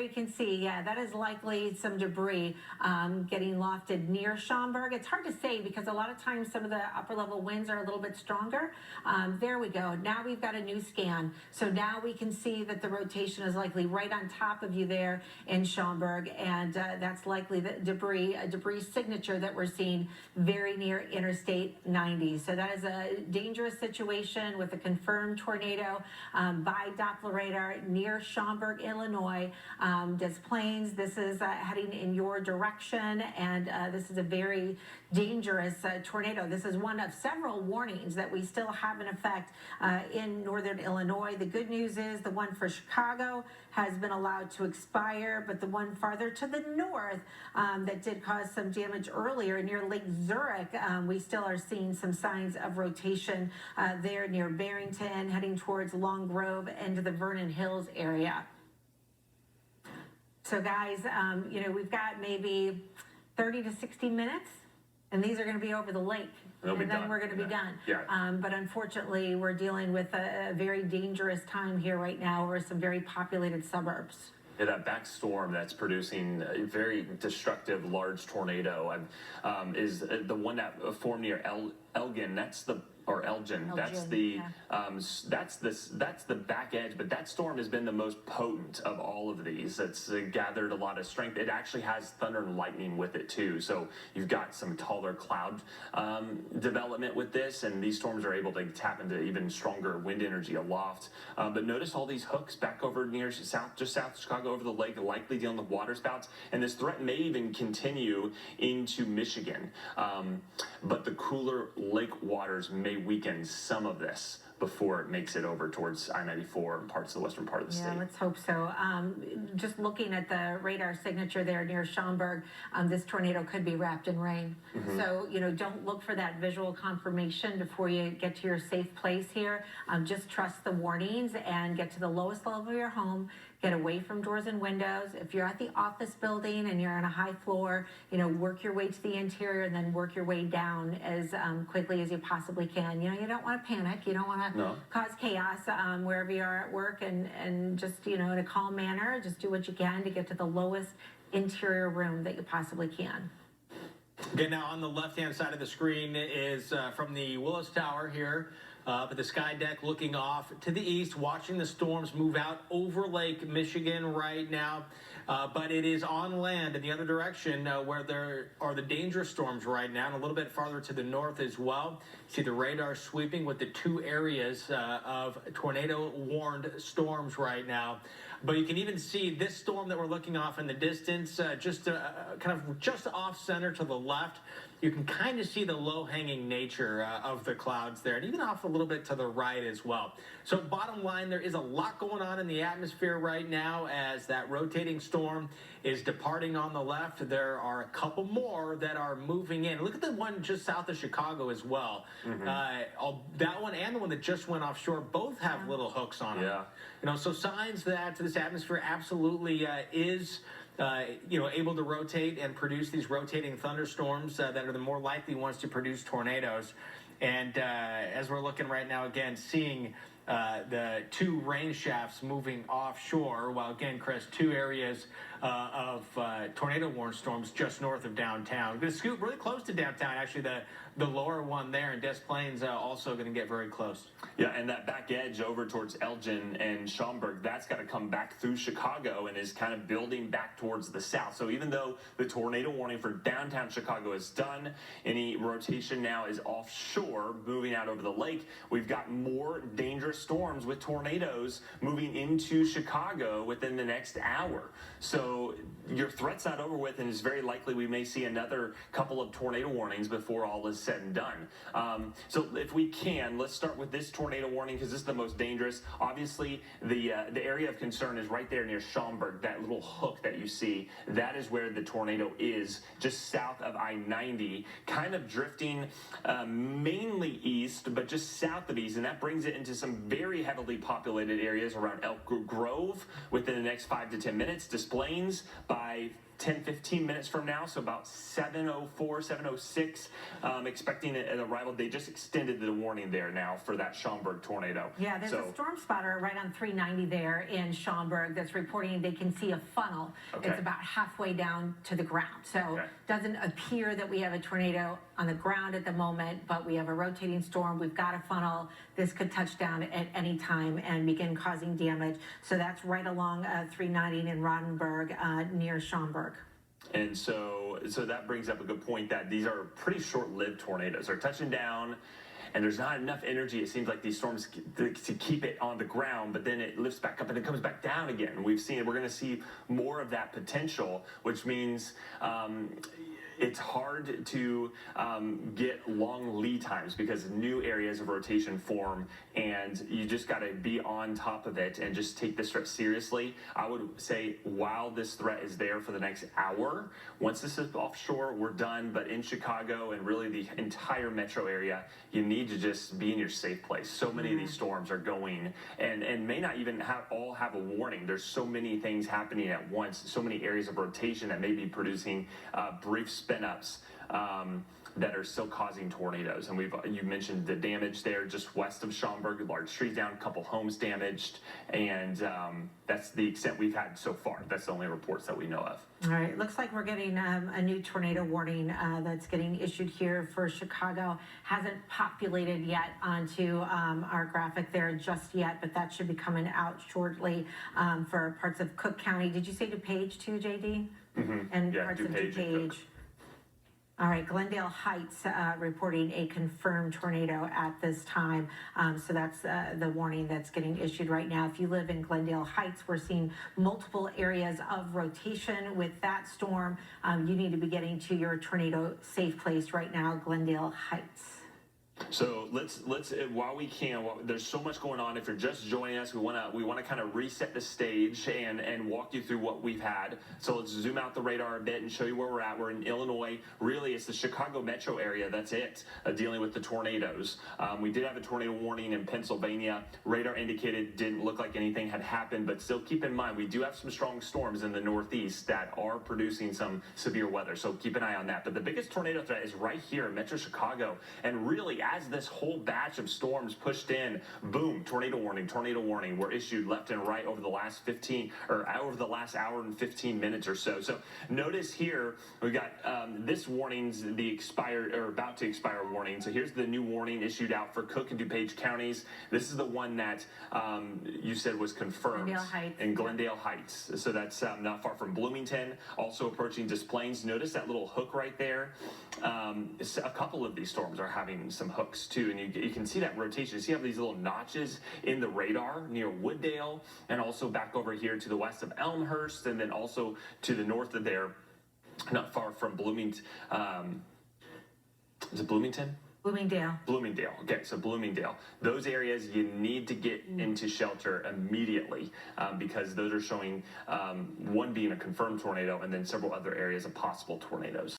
You can see, yeah, that is likely some debris getting lofted near Schaumburg. It's hard to say because a lot of times some of the upper level winds are a little bit stronger. There we go. Now we've got a new scan. So now we can see that the rotation is likely right on top of you there in Schaumburg, and that's likely the a debris signature that we're seeing very near Interstate 90. So that is a dangerous situation with a confirmed tornado by Doppler radar near Schaumburg, Illinois. Des Plaines, this is heading in your direction, and this is a very dangerous tornado. This is one of several warnings that we still have in effect in northern Illinois. The good news is the one for Chicago has been allowed to expire, but the one farther to the north that did cause some damage earlier near Lake Zurich, we still are seeing some signs of rotation there near Barrington, heading towards Long Grove into the Vernon Hills area. So guys, we've got maybe 30 to 60 minutes, and these are going to be over the lake. And then we're going to be done. Yeah. But unfortunately, we're dealing with a very dangerous time here right now over some very populated suburbs. Yeah, that back storm that's producing a very destructive large tornado is the one that formed near Elgin. That's the Elgin. That's the that's the back edge. But that storm has been the most potent of all of these. It's gathered a lot of strength. It actually has thunder and lightning with it too. So you've got some taller cloud development with this, and these storms are able to tap into even stronger wind energy aloft. But notice all these hooks back over near just south of Chicago over the lake, likely dealing with water spouts, and this threat may even continue into Michigan. But the cooler lake waters may weaken some of this before it makes it over towards I-94 and parts of the western part of the state. Yeah, let's hope so. Just looking at the radar signature there near Schaumburg, this tornado could be wrapped in rain. So, don't look for that visual confirmation before you get to your safe place here. Just trust the warnings and get to the lowest level of your home. Get away from doors and windows. If you're at the office building and you're on a high floor, work your way to the interior and then work your way down as quickly as you possibly can. You don't want to panic. You don't want to cause chaos wherever you are at work, and just, in a calm manner, just do what you can to get to the lowest interior room that you possibly can. Okay, now on the left-hand side of the screen is from the Willis Tower here. But the sky deck looking off to the east, watching the storms move out over Lake Michigan right now. But it is on land in the other direction where there are the dangerous storms right now, and a little bit farther to the north as well. See the radar sweeping with the two areas of tornado-warned storms right now. But you can even see this storm that we're looking off in the distance, just off center to the left. You can kind of see the low-hanging nature of the clouds there, and even off a little bit to the right as well. So bottom line, there is a lot going on in the atmosphere right now as that rotating storm is departing on the left. There are a couple more that are moving in. Look at the one just south of Chicago as well. That one and the one that just went offshore both have little hooks on them. Yeah. So signs that this atmosphere absolutely is able to rotate and produce these rotating thunderstorms that are the more likely ones to produce tornadoes. And as we're looking right now, again, seeing the two rain shafts moving offshore, while again, Chris, two areas of tornado-warned storms just north of downtown. Going to scoot really close to downtown, actually, the lower one there in Des Plaines also going to get very close. Yeah, and that back edge over towards Elgin and Schaumburg, that's got to come back through Chicago and is kind of building back towards the south. So even though the tornado warning for downtown Chicago is done, any rotation now is offshore, moving out over the lake. We've got more dangerous storms with tornadoes moving into Chicago within the next hour. So your threat's not over with, and it's very likely we may see another couple of tornado warnings before all is said and done. So if we can, let's start with this tornado warning because this is the most dangerous. Obviously, the area of concern is right there near Schaumburg, that little hook that you see. That is where the tornado is, just south of I-90, kind of drifting mainly east, but just south of east, and that brings it into some very heavily populated areas around Elk Grove within the next 5 to 10 minutes. Des Plaines warnings by 10-15 minutes from now, so about 7:04, 7:06, expecting an arrival. They just extended the warning there now for that Schaumburg tornado. Yeah, there's a storm spotter right on 390 there in Schaumburg that's reporting they can see a funnel. Okay. It's about halfway down to the ground. So Okay. doesn't appear that we have a tornado on the ground at the moment, but we have a rotating storm. We've got a funnel. This could touch down at any time and begin causing damage. So that's right along 390 in Rodenburg near Schaumburg. And so that brings up a good point that these are pretty short-lived tornadoes. They're touching down, and there's not enough energy, it seems like, these storms to keep it on the ground, but then it lifts back up and it comes back down again. We're going to see more of that potential, which means it's hard to get long lead times because new areas of rotation form, and you just got to be on top of it and just take this threat seriously. I would say while this threat is there for the next hour, once this is offshore, we're done. But in Chicago and really the entire metro area, you need to just be in your safe place. So many of these storms are going and may not even all have a warning. There's so many things happening at once, so many areas of rotation that may be producing brief spin-ups that are still causing tornadoes. And you mentioned the damage there just west of Schaumburg, large trees down, a couple homes damaged, and that's the extent we've had so far. That's the only reports that we know of. All right, looks like we're getting a new tornado warning that's getting issued here for Chicago. Hasn't populated yet onto our graphic there just yet, but that should be coming out shortly for parts of Cook County. Did you say DuPage too, JD? Mm-hmm. And yeah, parts of DuPage. DuPage. All right, Glendale Heights reporting a confirmed tornado at this time. So that's the warning that's getting issued right now. If you live in Glendale Heights, we're seeing multiple areas of rotation with that storm. You need to be getting to your tornado safe place right now, Glendale Heights. So let's while we can, there's so much going on. If you're just joining us, we want to kind of reset the stage and walk you through what we've had. So let's zoom out the radar a bit and show you where we're at. We're in Illinois. Really, it's the Chicago metro area. That's it, dealing with the tornadoes. We did have a tornado warning in Pennsylvania. Radar indicated didn't look like anything had happened, but still keep in mind we do have some strong storms in the Northeast that are producing some severe weather. So keep an eye on that. But the biggest tornado threat is right here in Metro Chicago, and really, as this whole batch of storms pushed in, boom, tornado warning were issued left and right over the last hour and 15 minutes or so. So notice here we got this warning's the expired or about to expire warning. So here's the new warning issued out for Cook and DuPage counties. This is the one that you said was confirmed in Glendale Heights. So that's not far from Bloomington. Also approaching Des Plaines. Notice that little hook right there. A couple of these storms are having some hooks too, and you can see that rotation. You see how these little notches in the radar near Wooddale, and also back over here to the west of Elmhurst, and then also to the north of there, not far from Bloomington. Is it Bloomington? Bloomingdale. Bloomingdale. Okay, so Bloomingdale. Those areas you need to get into shelter immediately because those are showing one being a confirmed tornado and then several other areas of possible tornadoes.